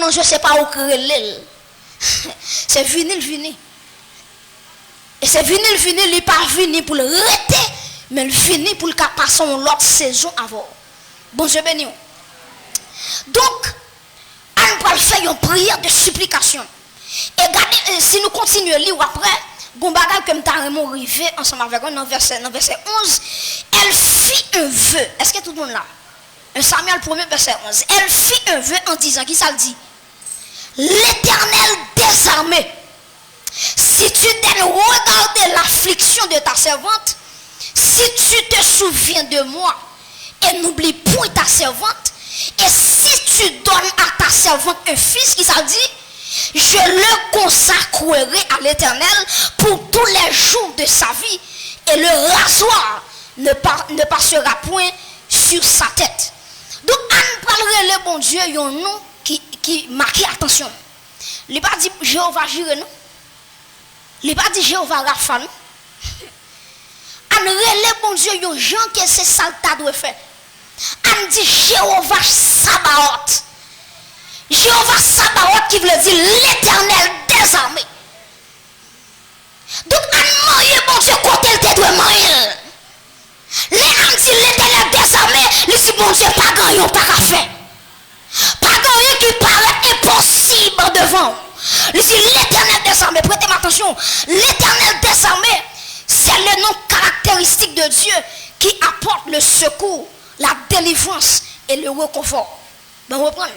bon Dieu, c'est pas au créer. C'est venir. Et c'est venir, il n'est pas venu pour le arrêter, mais il finit pour le passer en l'autre saison avant. Bon Dieu béni. Donc, on va faire une prière de supplication. Et regardez, si nous continuons à lire après, Gombaga comme Taremo arrivé ensemble avec nous dans verset 11, elle fit un vœu. Est-ce que tout le monde là? Un Samuel 1er verset 11. Elle fit un vœu en disant, qui ça le dit? L'Éternel des armées, si tu daignes regarder l'affliction de ta servante, si tu te souviens de moi et n'oublie point ta servante, et si tu donnes à ta servante un fils, qui ça dit? Je le consacrerai à l'Éternel pour tous les jours de sa vie, et le rasoir ne passera point sur sa tête. Donc, on parlerait le bon Dieu, il y a un nom qui marque attention. Il n'a pas dit Jéhovah Jireh, non? Il n'a pas dit Jéhovah Rapha, non? On relève bon Dieu, il y a gens qui c'est ça que doit faire. On dit Jéhovah Sabaoth. Jéhovah Sabaoth qui veut dire l'Éternel des armées. Donc, on marie bon Dieu côté le doit marier. Les on dit l'Éternel des armées, il dit bon Dieu, pas grand, pas qu'à faire. Pas grand qui paraît impossible devant. Il dit l'Éternel des armées, prêtez attention, l'Éternel des armées, c'est le nom caractéristique de Dieu qui apporte le secours, la délivrance et le réconfort. Ben, vous reprenez.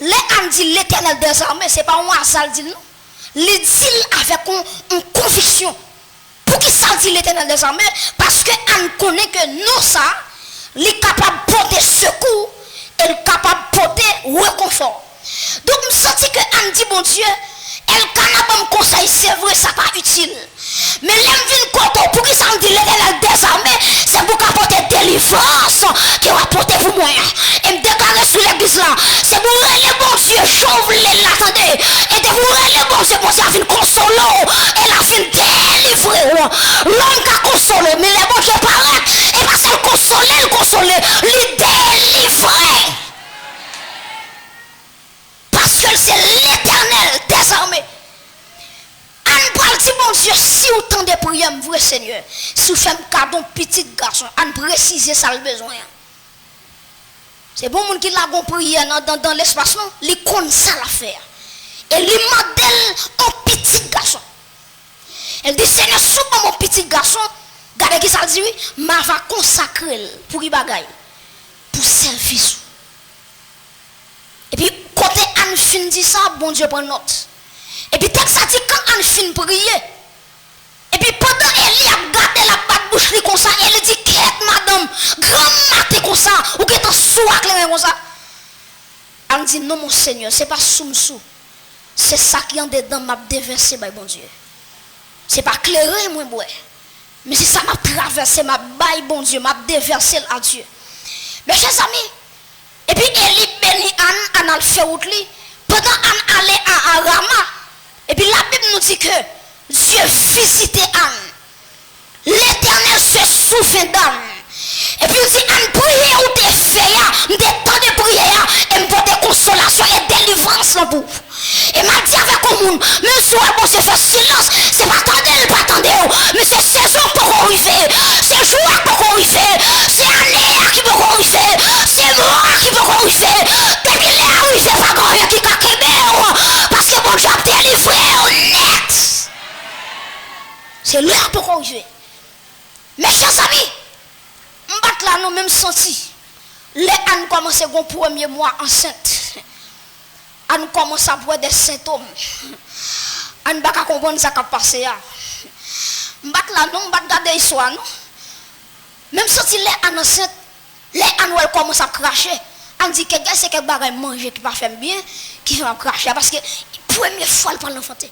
Les on dit l'Éternel des armées, ce n'est pas un hasard, dit non. Il dit avec une conviction. Pour qui ça dit l'Éternel des armées? Parce qu'on connaît que nous, ça, il est capable de porter secours et il est capable de porter réconfort. Donc, je me sens que on dit, bon Dieu, elle canne me conseil, c'est vrai, ça pas utile. Mais l'envie de pour qui ça me dit l'Éternel des armées, c'est pour apporter délivrance qui va apporter pour moi. Et me déclarer sur l'église là, c'est pour les bon Dieu, j'ouvre l'attendez. Et de vous les bon Dieu, bon Dieu a fait consoler, elle a fait délivrer. L'homme qui a consolé, mais les bon Dieu paraît, et parce qu'elle consoler, il délivrer. Parce que c'est l'Éternel des armées. On parle de bon Dieu, si autant de prières, vrai Seigneur, si vous faites un cadeau petit garçon, on précise ça le besoin. C'est bon monde qui l'a prière dans l'espace, non? Il connaît ça l'affaire. Et il modèle un petit garçon. Elle dit, Seigneur, souvent mon petit garçon, regardez qui ça dit, oui, m'a va consacrer pour y bagaille, pour service. Et puis, côté Anne fin dit ça, bon Dieu prend note. Et puis, texte ça dit, quand Anne fin prier, et puis pendant Elie a gardé la patte bouche comme ça, elle dit, quête madame, grand maté comme ça, ou qu'est en soie clair comme ça. Anne dit, non mon Seigneur, c'est pas soum-sou. C'est ça qui en dedans m'a déversé, bon Dieu. C'est pas clairé, moi, mais c'est ça m'a traversé, m'a bail, bon Dieu, m'a déversé à Dieu. Mes chers amis, et puis Elie béni Anne, a fait route li. Pendant Anne allait à Rama, et puis la Bible nous dit que Dieu visitait Anne. L'Éternel se souvient d'Anne. Et puis il dit, Anne, prière ou des feuilles, des temps de prière, et me porter consolation et délivrance dans vous. Et m'a dit avec le monde, même si on bon se faire silence, c'est pas attendre, mais c'est saison pour arriver, c'est joie pour arriver, c'est année qui peut arriver, c'est moi qui peut arriver. Dès qu'il est arrivé, pas grand rien qui a québé, parce que bon Dieu a délivré net. C'est l'heure pour arriver. Mes chers amis, m'bat là nous même senti. Les Anne commence à premier mois enceinte. Anne commence à voir des symptômes. Anne pas comprendre ça qui a passé là. M'bat là non, m'bat garder histoire non. Même senti les Anne enceinte, les Anne elle commence à cracher. Anne dit que c'est quelque bagage manger qui pas fait bien, qui va cracher parce que première fois elle prend l'enfanté.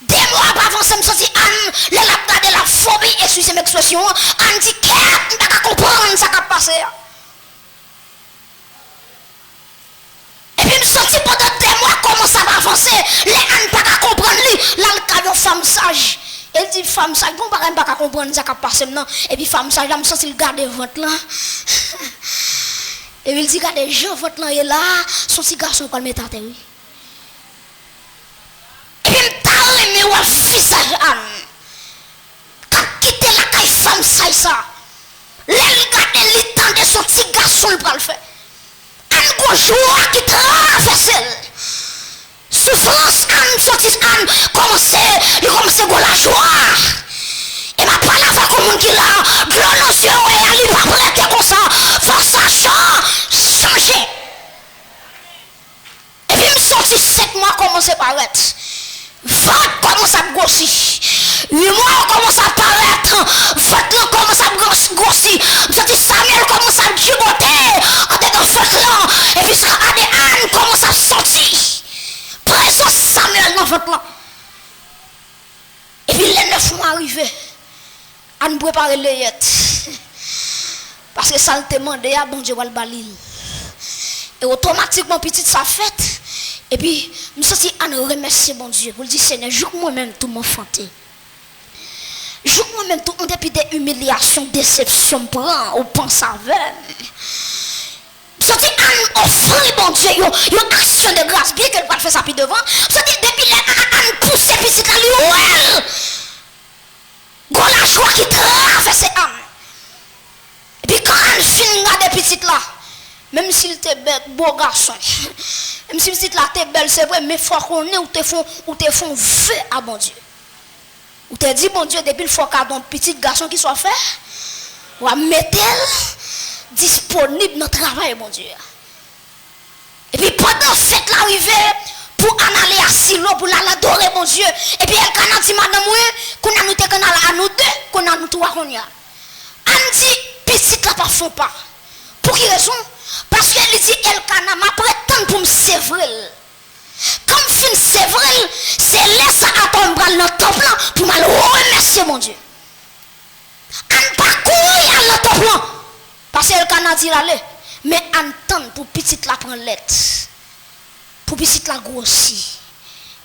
2 mois avant ça me senti Anne, les la garder la phobie et sur cette expression, Anne dit qu'elle pas comprendre ça qui a passé. Et puis me senti pendant 2 mois comment ça va avancer, les Anne pas comprendre lui, là le cas femme sage. Elle dit femme sage, bon pas comprendre ça qui a passé maintenant. Et puis femme sage là me senti le garder ventre là. Et il dit, regardez, Jean, votre là est là, son petit garçon qu'on met à terre. Et puis, il m'a dit, fils à Anne. Quand quitter la caille femme, ça. Là, il regarde, il tendait son petit garçon, il va le faire. Un gros joie qui traverse. Souffrance, Anne, sortie Anne, commence à la joie. Et ma parole avec le monde qui l'a, de l'annoncer, il va prêter comme ça, faut changer. Et puis, je sorti 7 mois, commence à paraître. 20 commence à grossir. 8 mois commence à paraître. 20 ans commence à grossir. Je sorti Samuel commence à gigoter. En dedans 20 ans. Et puis, Anne commence à sortir. Présence Samuel dans 20 ans. Et puis, les 9 mois arrivés. On prépare les yettes. Parce que ça le demande, bon Dieu va le balil. Et automatiquement, petit ça fait. Et puis, je me suis remercier bon Dieu. Pour le dire, Seigneur, joue moi-même tout mon fanté. Joue moi-même tout, en dépit des humiliations, déceptions, prend, ou pense avec. Je me suis offrir bon Dieu, une action de grâce, bien qu'elle va faire ça puis devant. Je me suis depuis là, pousser petit à lui, Gon la joie qui traverse âme. Et puis quand elle finit de petite là, même s'il était bête, beau garçon, même si petite là t'es belle, c'est vrai, mais il faut qu'on ait ou te font feu à bon Dieu. Ou te dit bon Dieu, depuis le fois qu'il y a un petit garçon qui soit fait, ou à mettre disponible dans le travail, bon Dieu. Et puis pendant cette l'arrivée, pour en aller à Silo, pour l'adorer, mon Dieu. Et puis elle a dit, madame, qu'on a nous à nous deux, qu'on a nous trois, qu'on y a. Elle dit, petite là, pas font pas. Pour quelle raison? Parce qu'elle dit, elle can'a m'a prétend pour me sévrer. Comme fin sévrer, c'est laisser à ton bras dans le temple pour me remercier, mon Dieu. Elle pas courir à le temple. Parce qu'elle can'a dit, allez. Mais entendre pour petite là prendre lettre. Pour petite la grossir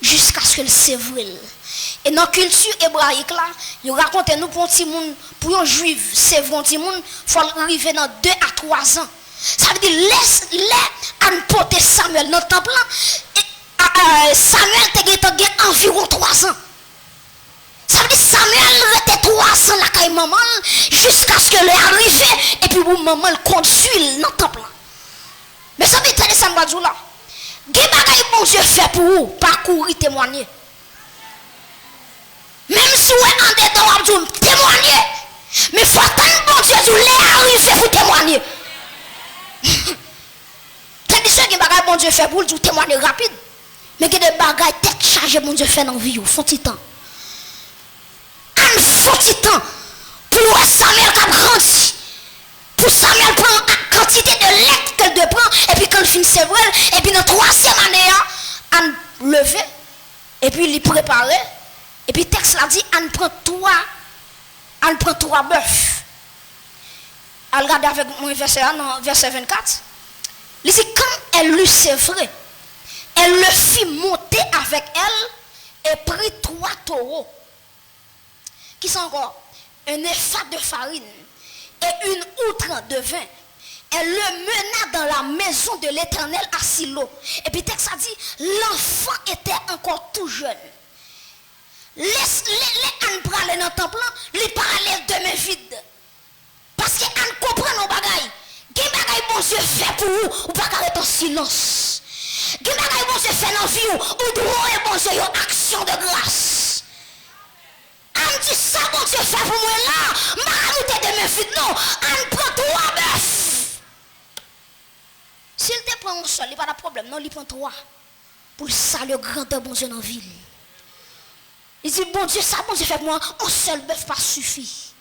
jusqu'à ce qu'elle sévre. Et dans la culture hébraïque là, il raconte nous pour un petit monde, pour un juif, sévre un petit monde, il faut arriver dans 2 à 3 ans. Ça veut dire laisse-les à porter Samuel dans le temple là. Samuel a environ 3 ans. Ça veut dire Samuel était 3 ans la caille maman jusqu'à ce qu'elle arrive et puis maman le conduit dans le temple là. Mais ça veut dire que ça me va dire là. Quel bagay bon Dieu fait pour vous, pas courir témoigner. Même si vous êtes en dedans, témoigner. Mais il faut attendre bon Dieu, vous l'arriver pour témoigner. Tandis que des bagay bon Dieu fait pour vous, témoigner rapide. Mais que des bagay tête chargée bon Dieu fait dans la vie, il faut un temps. Il faut un temps pour Samuel qui a grandi. Pour Samuel prendre la quantité de lettres qu'elle doit prendre, et puis quand il finit c'est vrai, et puis dans 3e année, on levé, et puis il préparait, et puis le texte l'a dit, on prend 3 bœufs. Elle regarde avec moi verset 1, verset 24. Il dit, quand elle lui c'est vrai, elle le fit monter avec elle, et prit 3 taureaux. Qui sont encore un épha de farine et une outre de vin. Elle le mena dans la maison de l'Éternel à Silo. Et puis texte a dit, l'enfant était encore tout jeune. Laisse-les Anne prendre dans le temple, les parallèles de mes vides. Parce que Anne comprend nos bagailles. Quel bagaille bon Dieu fait pour vous, ou pas arrêter en silence. Quel bagaille bon Dieu fait dans la vie, ou doit bon Dieu une action de grâce. Anne dit ça bon Dieu fait pour moi là, ma de mes vides, non. Anne prend 3 bœufs. S'il te prend un seul, il n'y a pas de problème, non, il prend 3. Pour ça, le grandeur bon Dieu dans la ville. Il dit, bon Dieu, ça, bon Dieu fait pour moi, un seul bœuf pas suffit.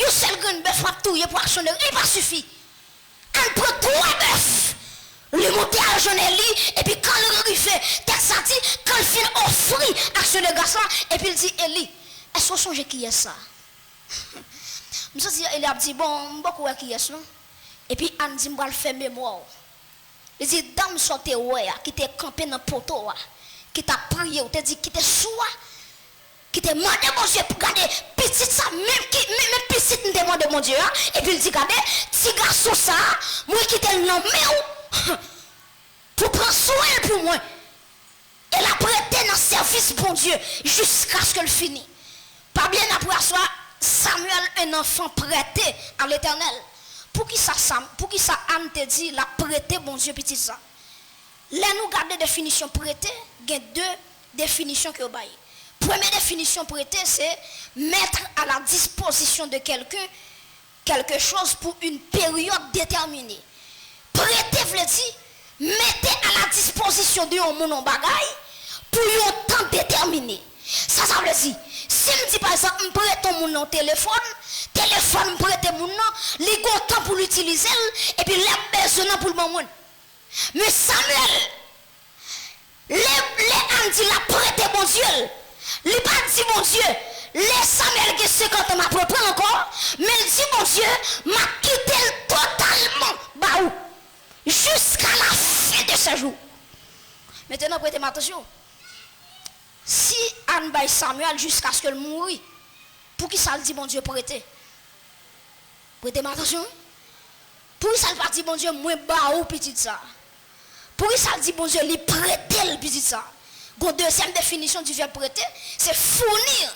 Un seul grand bœuf pas tout, pour actionner, il pas suffit. On prend 3 bœufs, le monter à Jean-Élie, et puis quand le arrive, texte a dit, quand il finit offrir actionner le garçon, et puis il dit, Élie, est-ce que vous songez qui est ça? Je me suis dit, il a dit, bon, beaucoup qui est ça, non? Et puis Anne dit, je vais le faire mémoire. Il dit, dame sortez ouais, qui t'est campé dans le poteau, qui t'a prié, ou t'a dit, qui t'est soin, qui t'a demandé, mon Dieu, pour garder petit ça, même petit nous demande mon Dieu, et puis il dit, regardez, petit garçon ça, moi qui t'ai nommé, pour prendre soin pour moi. Elle a prêté dans le service, bon Dieu, jusqu'à ce qu'elle finisse. Pas bien après soi, Samuel, un enfant prêté à l'Éternel. Pour qui ça Anne te dit, la prêté, bon Dieu, petit ça. Là, nous gardons définition prêté, il y a deux définitions que vous avez. Première définition prêté, c'est mettre à la disposition de quelqu'un quelque chose pour une période déterminée. Prêter veut dire, mettez à la disposition de mon bagage pour un temps déterminé. Ça veut dire, si je dis par exemple, je prête mon téléphone me prête mon nom, il y a temps pour l'utiliser, et puis il y a besoin pour le moment. Mais Samuel, les dit la prêté mon Dieu, il n'a pas dit mon Dieu, les Samuel qui 50 ans m'a propre encore, mais il dit mon Dieu, m'a quitté totalement, bah jusqu'à la fin de ce jour. Maintenant, prêtez attention. Si Anne baille Samuel jusqu'à ce qu'elle mourit, pour qui ça le dit mon Dieu prêter? Prêtez attention. Pour qui ça le dit mon Dieu, moi bah ou petit ça? Pour qui ça le dit mon Dieu, lui prêter le petit ça? La deuxième définition du verbe prêter, c'est fournir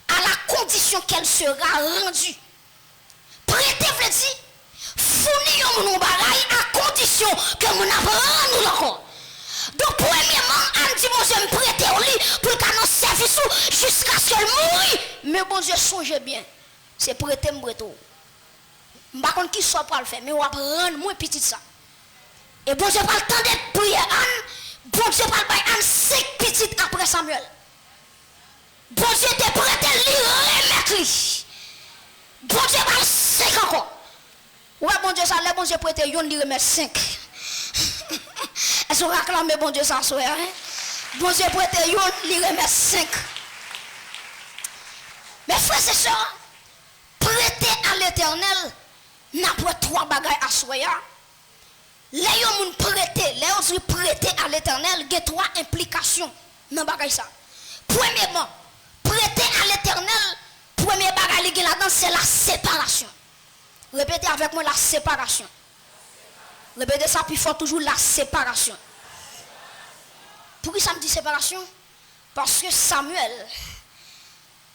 à la condition qu'elle sera rendue. Prêter veut dire fournir mon bagage à condition que mon apprend nous encore. Donc, premièrement, Anne dit, bon Dieu, me prêter au lit pour qu'elle nous service jusqu'à ce qu'elle mouille. Mais bon Dieu, songez bien, c'est prêter me prêter. Je ne sais pas qui soit pour le faire, mais on va prendre moins petit ça. Et bon Dieu, pas le temps d'être prier Anne, bon Dieu, pas le bail Anne 5 petites après Samuel. Bon Dieu, t'es prêté, lui remettre lui. Bon Dieu, pas le 5 encore. Ouais, bon Dieu, ça, là, bon Dieu, prêter, yon lui remettre 5. Est-ce qu'on réclame bon Dieu ça soit hein? Bon Dieu prêter yon, lui remettre 5. Mais frères et sœurs, prêter à l'Éternel n'a pas 3 bagages à soya. Là yon moun prêter, là on dit prêter à l'Éternel, il y a 3 implications dans bagage ça. Premièrement, prêter à l'Éternel, premier bagage qui là-dedans c'est la séparation. Répétez avec moi la séparation. Répétez ça, puis il faut toujours la séparation. Pourquoi ça me dit séparation? Parce que Samuel,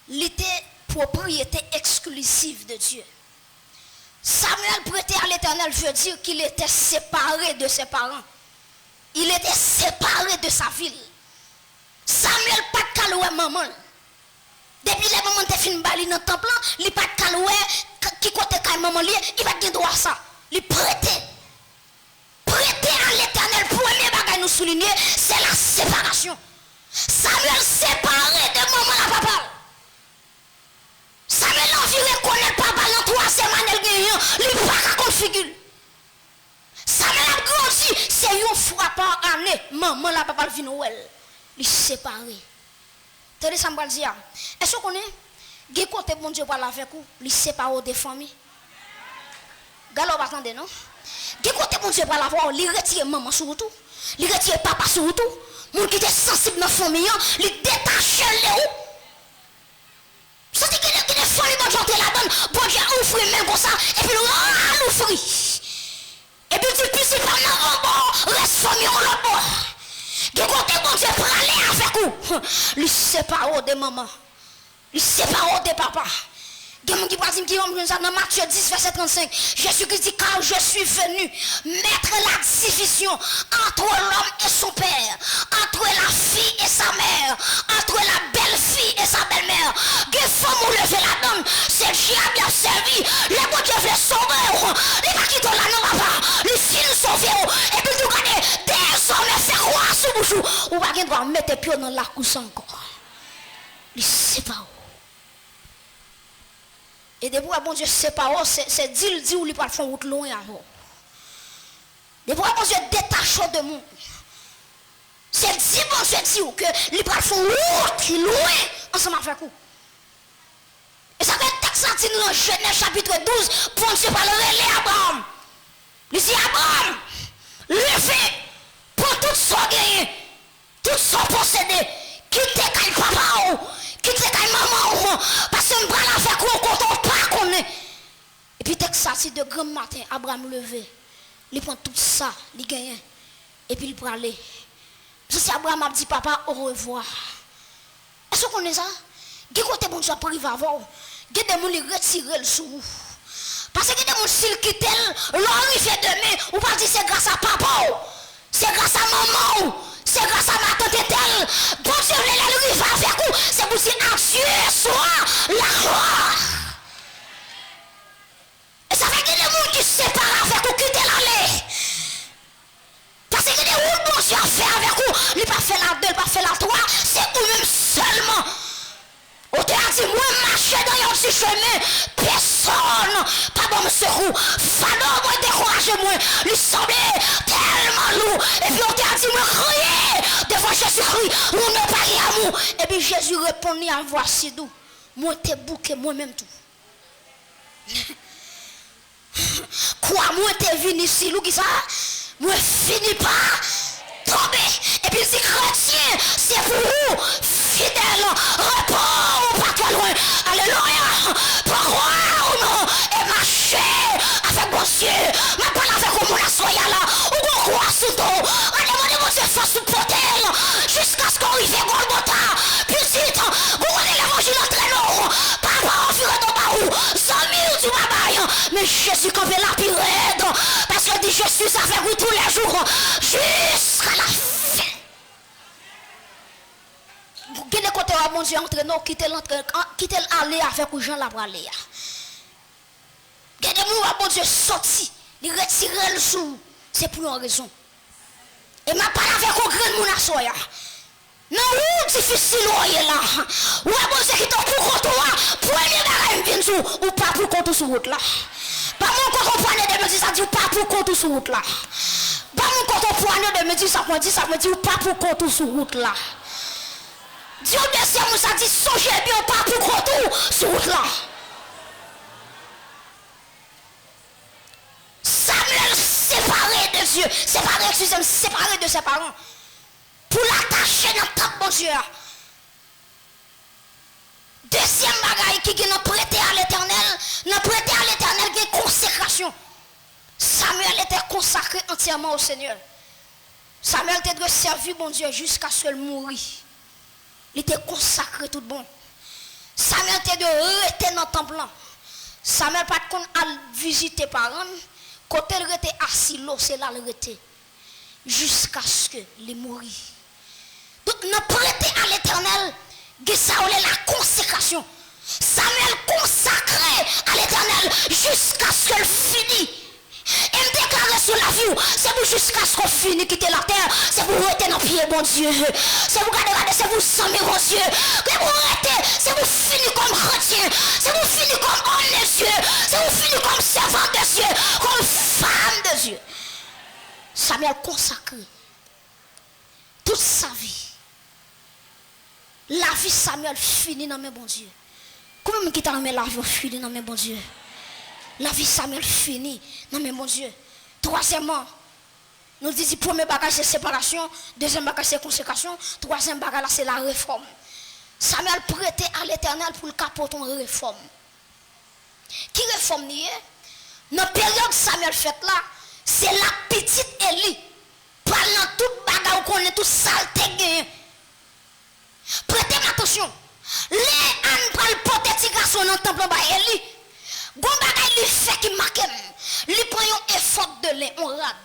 il était propriété exclusive de Dieu. Samuel prêté à l'Éternel veut dire qu'il était séparé de ses parents. Il était séparé de sa ville. Samuel pas de caloué maman. Depuis les moments où il bali dans le temple, il pas de caloué qui côté maman, il va gagner droit à ça. Il prêté. Prêter à l'Éternel, premier bagage nous souligner, c'est la séparation. Samuel séparé de maman à papa. Samuel environ connaît papa dans 3e année gagnant, il pas configure. Samuel a grandi, c'est une fois par année, maman la papa vient elle. Il séparé. Tenez ça me dire. Est-ce qu'on est Gé côté bon Dieu parle avec vous, il sépare des familles. Galo pas attendre non? Gé côté bon Dieu parle avec vous, il retire maman surtout, il retire papa surtout. Moun qui était sensible dans la famille, il détache les ou. Ça dit qu'il y a des familles bon Dieu la donne, bon Dieu ouvre même comme ça et puis l'ouvre. Et puis tu puisses pas dans bord, reste famille en l'autre bord. Gé côté bon Dieu parler avec vous, il sépare des mamans. Il sépare des papas. Il y a des gens qui vont dire dans Matthieu 10, verset 35. Jésus-Christ dit car je suis venu mettre la division entre l'homme et son père, entre la fille et sa mère, entre la belle-fille et sa belle-mère. Que faut nous lever la donne? C'est Dieu a bien servi. Les bon Dieu veut sauver. Les pas qui t'ont là, non, papa. Les filles sauver. Et puis nous regardez, désormais, faire quoi sous bouchou? Ou pas qu'il doit mettre pied dans la couche encore. Il sépare. Et depuis que bon Dieu sépare, c'est dit où il va faire route loin avant. Depuis que bon Dieu détache de monde. C'est dit bon Dieu dit que il va faire route loin ensemble avec vous. Et ça fait texte dit dans Genèse chapitre 12, bon Dieu parlerait les Abraham. Il dit Abraham, levez pour tout son gagné, tout son possédé, quittez quand papa, quittez quand maman, parce que je ne la faire qu'on compte pas qu'on est. Et puis, texte ça, c'est de grand matin, Abraham levé. Il prend tout ça, il gagne. Et puis, il prend aller. Si Abraham a dit, papa, au revoir. Est-ce qu'on est ça? Qui côté bon Dieu privé avant? Qui des gens qui retirent le sou? Parce que des gens qui quittent l'homme il fait demain, ou pas dire c'est grâce à papa, c'est grâce à maman, c'est grâce à ma tante telle. Bon Dieu, il va avec vous, c'est pour dire à Dieu soit la gloire. Et ça fait que des gens qui se séparent avec vous, quitter l'allée. Parce que des gens bon Dieu a fait avec vous, il n'a pas fait la deux, il n'a pas fait la trois, c'est vous-même seulement. On te a dit, moi, marcher dans un petit chemin, personne, pas bon me secours. Fado, moi, découragé, moi, lui semblait tellement lourd. Et puis on te a dit, moi, crier devant Jésus-Christ, nous ne pas amour. Et puis Jésus répondit à voici d'où. Moi, t'es bouqué, moi-même tout. Quoi, moi, t'es venu ici, l'ou qui ça? Moi, finis pas tomber. Et puis si chrétien, c'est pour vous, fidèle, repos, pas trop loin. Alléluia. Pour croire ou non, et marcher avec mon Dieu. Ma parole avec vous, mon soya là, ou vous croire sous dos. Allez, mon Dieu, force sous potel, jusqu'à ce qu'on arrive à Golgotha. Puis vite, vous prenez l'évangile en très long. Papa, on fera ton barou, 100 000 du babaye. Mais Jésus, quand il la pire, parce que dit, je suis avec vous tous les jours, jusqu'à la fin. Vous avez côté à mon Dieu entre nous, quittez l'aller avec les gens là pour aller. Vous avez mon Dieu sorti, il retire le sou, c'est pour une raison. Et ma parole avec un grand monde à soya. Non, ou difficile là. Ou bon Dieu qui t'en pour contre toi, premier bagage vient sur ou pas pour contre sur route là. Pas mon quand on prend de me dire ça dit pas pour contre sur route là. Pas mon quand on prend de me dire ça me dit ou pas pour contre sur route là. Dieu merci à moi ça dit songez bien pas pour contre sur route là. Samuel séparé de Dieu, séparé de ses parents. Pour l'attacher dans le bon Dieu. Deuxième bagaille qui nous prêté à l'éternel, nous prêté à l'éternel qui est consécration. Samuel était consacré entièrement au Seigneur. Samuel était servi bon Dieu jusqu'à ce qu'il mourût. Il était consacré tout bon. Samuel était de rester dans le temple. Samuel pas de compte à visiter parents. Côté il était assis là, c'est là il était. Jusqu'à ce qu'il mourût. Donc, nous prêter à l'éternel, ça la consécration. Samuel consacré à l'éternel jusqu'à ce qu'il finisse. Et me déclarer sur la vie, c'est pour jusqu'à ce qu'on finisse quitter la terre, c'est pour rester dans le pied, bon Dieu. C'est pour garder, c'est pour s'aimer, bon Dieu. C'est pour rester, c'est pour finir comme chrétien, c'est pour finir comme homme de Dieu, c'est pour finir comme servant de Dieu, comme femme de Dieu. Samuel consacré toute sa vie. La vie Samuel finit dans mes bon Dieu. Comment qui t'a la vie finit dans mes bon Dieu? La vie Samuel finit dans mes bon Dieu. Troisièmement, nous disons premier bagage c'est séparation, deuxième bagage c'est consécration, troisième bagage c'est la réforme. Samuel prêtait à l'éternel pour le capoter une réforme. Qui réforme n'y est? Dans la période Samuel fait là, c'est la petite Élie. Parlant toute bagarre qu'on est tout saleté gagné. Prêtez attention. Les ânes prennent porter petit garçon dans le temple de Élie. Gon bagay li fait qui marque. Li prend un effort de lait, on rade.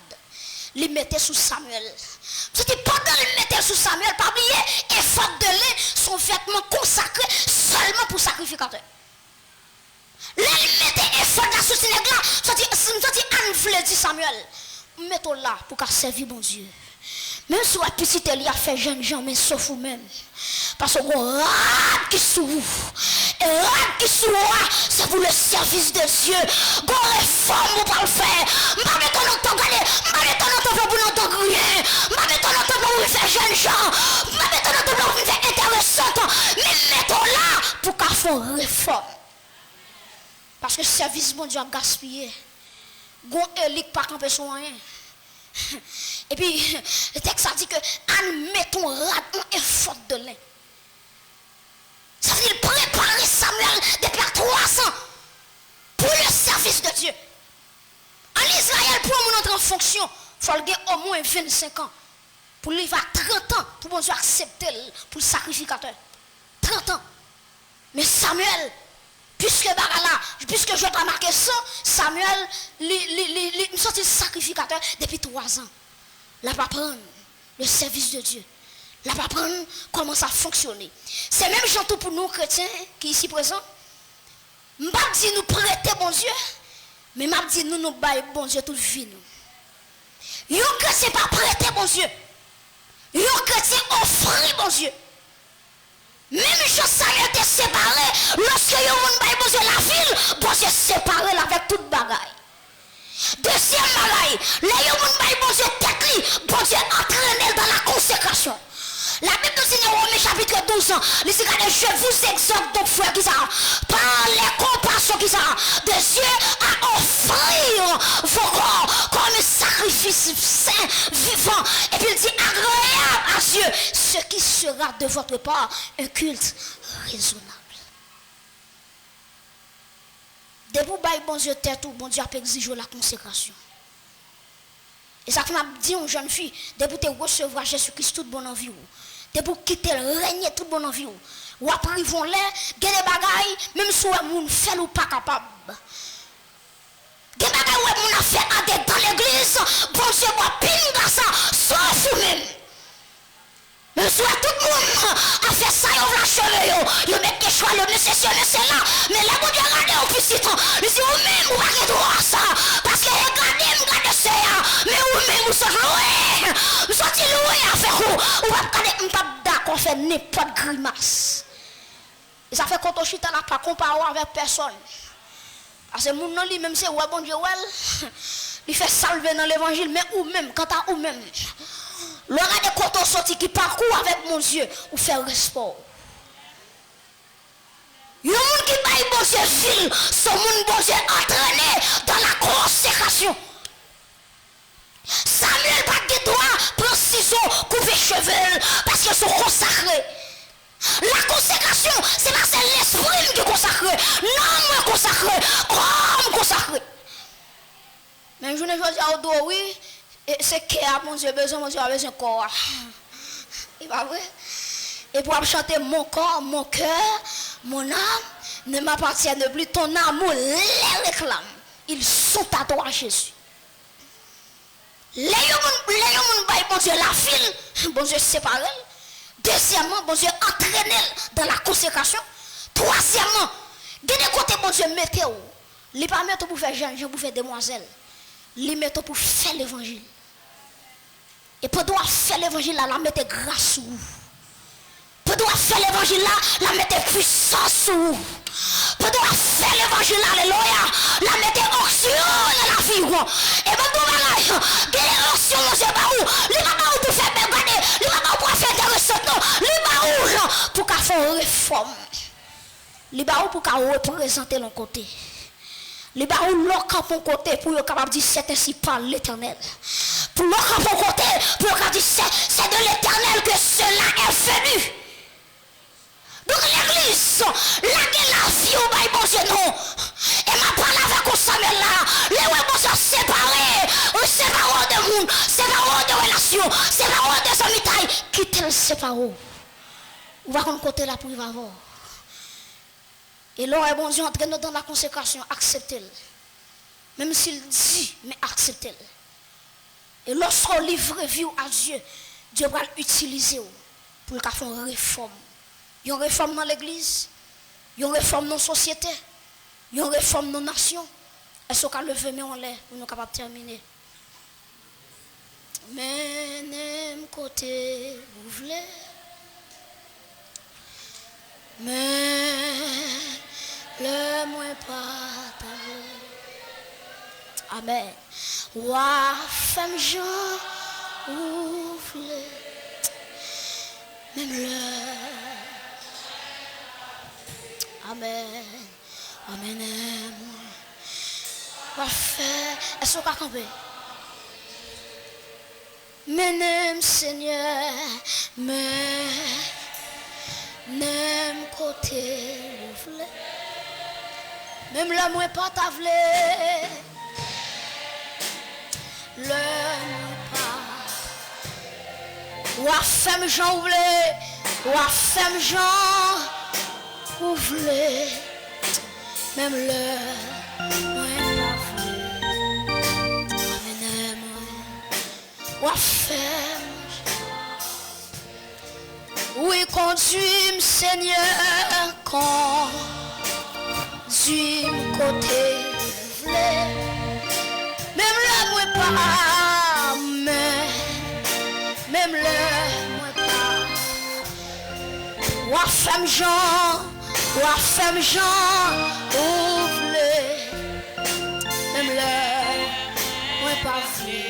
Li mettait sous Samuel. C'était pendant li mettait sous Samuel, pas oublier effort de lait, son vêtement consacré seulement pour sacrificateur. Là, il mettait effort dans ce Sénégal. Sorti Anne voulait dire Samuel, mettons là pour qu'à servir bon Dieu. Même si la petite elle a fait jeune gens, mais sauf vous-même. Parce que vous rade qui sous vous. Et rade qui sous moi, c'est pour le service de Dieu. Vous réforme, vous pas le faire. M'a mettons notre temps gagner. M'a mettons notre temps pour notre rien. M'a mettons notre temps pour faire jeune gens. M'a mettons notre temps pour faire intéressante. Mais mettons là pour qu'à faire réforme. Parce que le service bon Dieu a gaspillé. Gon élique pas camper sur rien. Et puis le texte a dit que admettons un effort de lait. Ça veut dire prépare fonction, il faut avoir au moins 25 ans. Pour lui faire 30 ans, pour bon Dieu accepter pour le sacrificateur. 30 ans. Mais Samuel, puisque je dois remarquer ça, Samuel, il sorti sacrificateur depuis 3 ans. Il va prendre le service de Dieu. Il va prendre comment ça fonctionne. C'est même chantou pour nous chrétiens qui ici présents. Je ne vais pas dire nous prêter bon Dieu, mais je vais dire nous bailler bon Dieu toute vie. Yon chrétien pas prêter bon Dieu. Yon chrétien offrir bon Dieu. Même chose Samuel était séparé. Lorsque yon moun baille bon Dieu la ville, bon Dieu séparé avec toute bagaille. Deuxième bagaille, les yon moun baille bon Dieu tête li, bon Dieu entraîné dans la consécration. La Bible nous dit dans Romains chapitre 12, il dit je vous exhorte donc frères qui ça, par les compassions qui ça, de Dieu à offrir vos corps comme un sacrifice saint, vivant, et puis il dit agréable à Dieu, ce qui sera de votre part un culte raisonnable. Dès que vous baillez bon Dieu tête ou bon Dieu a exigé la consécration. Et ça m'a dit une jeune fille, dès que vous recevoir Jésus-Christ tout bon en vie, dès que vous quittez le règne tout bon en vie, ou après ils vont là, des bagailles, même si vous ne faites pas capable. Des bagailles où vous a fait dans l'église, bon Dieu, moi, ping ça, sauf vous-même. Même si tout le monde a fait ça, ils ont lâché, ils mettent des choix, le nécessaire, c'est là. Mais là, vous regardez au petit temps, ils disent, vous-même, vous n'avez pas droit à ça. Parce que regardez ça, mais vous-même, vous êtes loué. Vous êtes loué à faire où? Vous ne pas d'accord, faire n'importe grimace. Et ça fait quand on chute à la pas comparer avec personne. Parce que mon nom, lui-même, c'est ouais, bon Dieu, ouais. Il fait salver dans l'évangile, mais ou même, quand à ou même. Le gars de quand on sorti qui parcourt avec mon Dieu, ou fait respect. Il y a un monde qui baille bon Dieu fil, son monde bon Dieu entraîné dans la consécration. Samuel pas de droit, prend ciseaux, couper cheveux, parce qu'ils sont consacrés. La consécration, c'est pas c'est l'esprit qui est consacré. Non, moi consacré, comme consacré. Mais je ne veux pas dire au dos, oui. C'est qui a mon Dieu besoin de corps. Et pas vrai? Et pour chanter mon corps, mon cœur, mon âme ne m'appartiennent plus. Ton amour les réclame. Ils sont à toi, Jésus. Les gens bon Dieu la file, bon Dieu séparé. Deuxièmement, bon Dieu entraîné dans la consécration. Troisièmement, de côté bon Dieu mettez où? Il ne pas mettre pour faire jeune, pour faire demoiselle. Il met pour faire l'évangile. Et pour faire l'évangile là, la mettez grâce sur vous. Pour faire l'évangile là, la mettez puissance sur vous. Pour faire l'évangile là, alléluia, la mettez onction dans la vie. Et bon, des onction, mon Dieu, pas où? Les mamans pour faire regarder, les mamans pour faire intéressant, non, les mamans pour faire une réforme. Les mamans pour représenter l'un côté. Les barreaux l'ont pour côté pour être capable de dire c'est ainsi par l'Éternel. Pour l'ont pour côté pour être dire c'est de l'Éternel que cela est venu. Donc l'église, la vie au bail bon Dieu non. Et ma parole avec Samuel là, les bon Dieu séparés, séparés de monde, séparés de relations, séparés de amitiés, quittez le séparé. On va qu'on côté là pour y va voir. Et là, bon Dieu entraîne dans la consécration, acceptez-le. Même s'il dit, mais acceptez-le. Et lorsqu'on livre vie à Dieu, Dieu va l'utiliser pour faire une réforme. Il y a une réforme dans l'église, il y a une réforme dans la société, il y a une réforme dans la nation. Est-ce qu'on lever mais en l'air pour nous capables de terminer? Mais n'aime côté, vous voulez. Mais le moins pas ta Amen. Wa femme Jean ouvre même le Amen. Amen. Wa faire est-ce qu'on va camper? Mais Seigneur, mais n'aime côté ouvre même la moins pas ta vle le pas. Ou à femme Jean ouvlé, ou à femme Jean ouvlé, même le moins la ou à femme. Oui, conduis-moi, Seigneur, conduis-moi côté v'lé. Même le moi pas, même le moi pas. Ou à femme Jean, ouvre-le. Même le moi pas v'lé.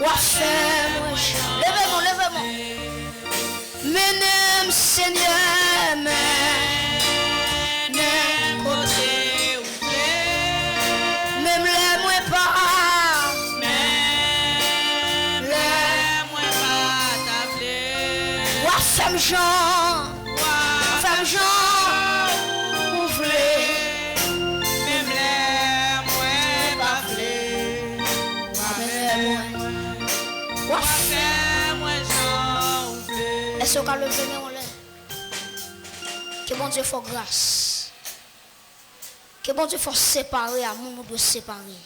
Ou à femme Jean. Levez-moi. Menem Seigneur, menem côté ouvré. Même le moi pas, même le moi pas tablé. Ou à femme Jean, ouvré. Même le moi pas v'lé. Ou à est-ce qu'on a levé en l'air? Que bon Dieu fasse grâce. Que bon Dieu fasse séparer à mon de séparer.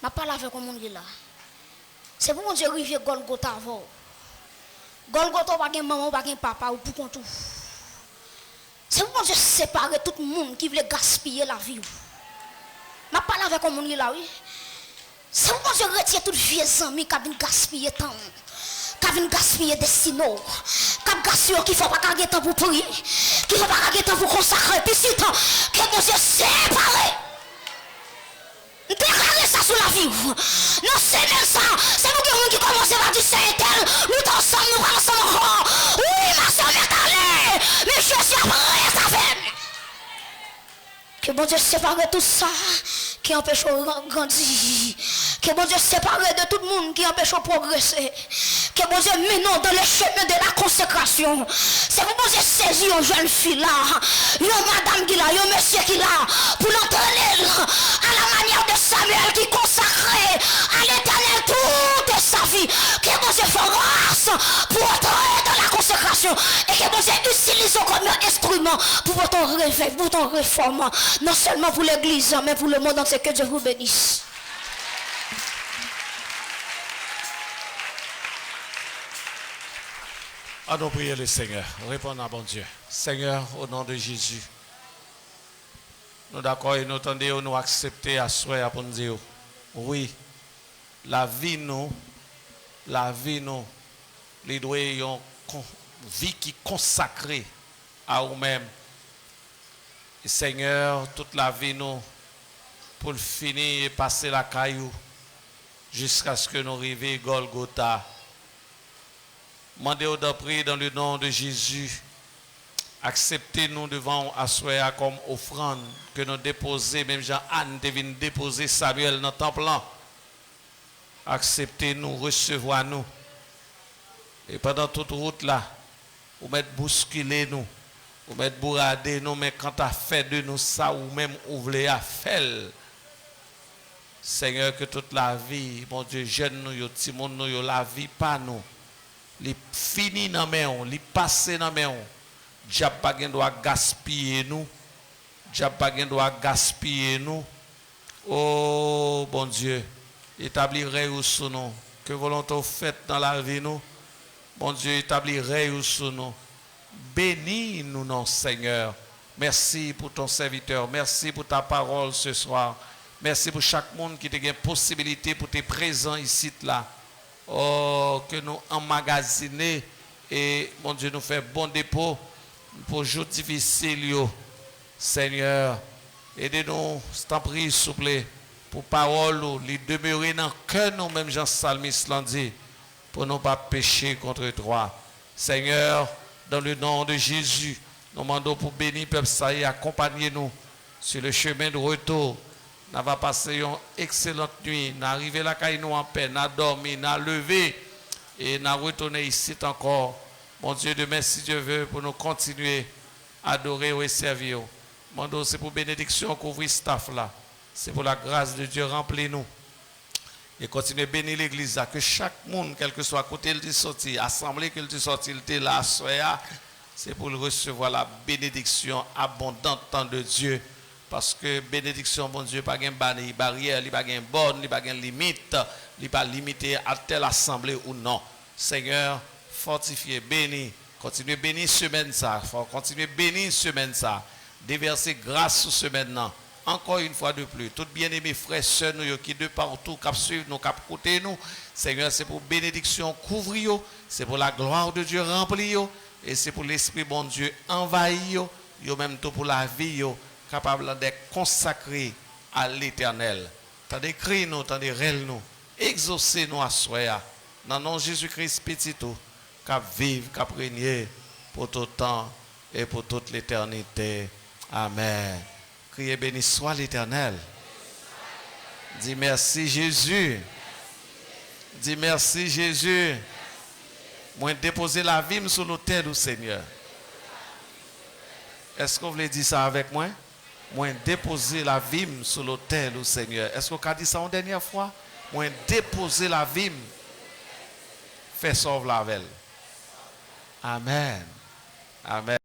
Je parle avec le monde là. C'est pour mon Dieu arriver Golgotha avant. Golgotha pas de maman, pas de papa ou pour qu'on tout. C'est pour mon Dieu séparer tout le monde qui veut gaspiller la vie. Je parle avec le monde là, oui. C'est pour mon Dieu retirer toutes les vieux amis qui viennent gaspiller temps. Qui viennent gaspiller des signaux, qui gaspiller qui ne faut pas gagner temps pour prier, qui ne faut pas gagner temps pour consacrer, puis si temps, que mon Dieu séparé. Déclarer ça sur la vie. Non, c'est même ça. C'est vous qui commencez à dire c'est tel. Nous ensemble, nous ensemble encore. Oui, ma soeur m'est allée. Mais je suis après ça fait. Que bon Dieu sépare tout ça qui empêche de grandir. Que bon Dieu sépare de tout le monde qui empêche de progresser. Que bon Dieu mène dans le chemin de la consécration. C'est pour bon Dieu saisir une jeune fille là, une madame qui là, un monsieur qui là, pour l'entraîner à la manière de Samuel qui consacrait à l'éternel toute sa vie. Que bon Dieu fasse grâce pour entrer dans la consécration. Et que bon Dieu utilise comme un instrument pour ton réveil, pour ton réforme. Non seulement pour l'église, mais pour le monde entier. Que Dieu vous bénisse. Allons prier le Seigneur. Répondons à bon Dieu. Seigneur, au nom de Jésus. Nous d'accord et nous entendons, nous accepter à souhait pour nous dire. Oui, la vie nous, les doit une vie qui consacrée à nous-mêmes. Et Seigneur, toute la vie nous, pour le finir et passer la caillou, jusqu'à ce que nous arrivions à Golgotha. Mandez-vous de prier dans le nom de Jésus. Acceptez-nous devant Assoya comme offrande que nous déposons, même Jean-Anne devine déposer Samuel dans le temple. Acceptez-nous, recevez-nous. Et pendant toute route là, vous mettez bousculer nous, vous mettez bourrader nous, mais quand tu as fait de nous ça, ou même vous voulez faire. Seigneur, que toute la vie, mon Dieu, jeune nous, petit monde nous, la vie pas nous. Les fini dans main, les passer dans main. Diable pas doit gaspiller nous. Diable pas doit gaspiller nous. Oh bon Dieu, établirait où sous nous. Que volonté faite dans la vie nous. Bon Dieu, établirait où sous nous. Bénis nous non Seigneur. Merci pour ton serviteur. Merci pour ta parole ce soir. Merci pour chaque monde qui te gagne possibilité pour te présent ici là. Oh, que nous emmagasiner et mon Dieu nous fait bon dépôt pour jour difficile. Seigneur, aidez-nous, t'en prie, s'il vous plaît, pour parole, les demeurer dans le cœur, nous même Jean Salmiste l'a dit, pour ne pas pécher contre toi. Seigneur, dans le nom de Jésus, nous demandons pour bénir peuple ça et accompagner nous sur le chemin de retour. Nous avons passé une excellente nuit. Nous arrivé là caille nous en paix. Nous avons dormi, nous avons levé et nous avons retourné ici encore. Mon Dieu, demain, si Dieu veut, pour nous continuer à adorer et servir. Mon Dieu, c'est pour bénédiction couvrir staff là. C'est pour la grâce de Dieu, remplis-nous. Et continue à bénir l'église, là, que chaque monde, quel que soit côté il est sorti, assemblée qu'il est sorti, il est là, c'est pour recevoir la bénédiction abondante de Dieu. Parce que bénédiction, bon Dieu, pas de barrière, il pas de borne, il pas de limite, il pas limité à telle assemblée ou non. Seigneur, fortifiez, bénis, continuez à bénir semaine ça, continuez à bénir semaine ça, déverser grâce sur semaine là. Encore une fois de plus, tous bien-aimés frères, sœurs, nous qui de partout, qui suivent nous, qui côté nous, Seigneur, c'est pour bénédiction couvrir, c'est pour la gloire de Dieu remplir, et c'est pour l'Esprit bon Dieu envahir, yo même tout pour la vie, capable d'être consacré à l'Éternel. T'as des cris nous, t'as des rêves nous, exaucez nous à soi, dans le nom de Jésus-Christ petit tout, qu'à vivre, qu'à régner pour tout temps et pour toute l'éternité. Amen. Criez béni soit l'Éternel. Dis merci Jésus. Dis merci Jésus. Moi déposer la vie sur l'autel du Seigneur. Est-ce que vous voulez dire ça avec moi? Moi déposer la vie sur l'autel du Seigneur. Est-ce que vous avez dit ça une dernière fois? Moi déposer la vie. Fais sauve la velle. Amen. Amen.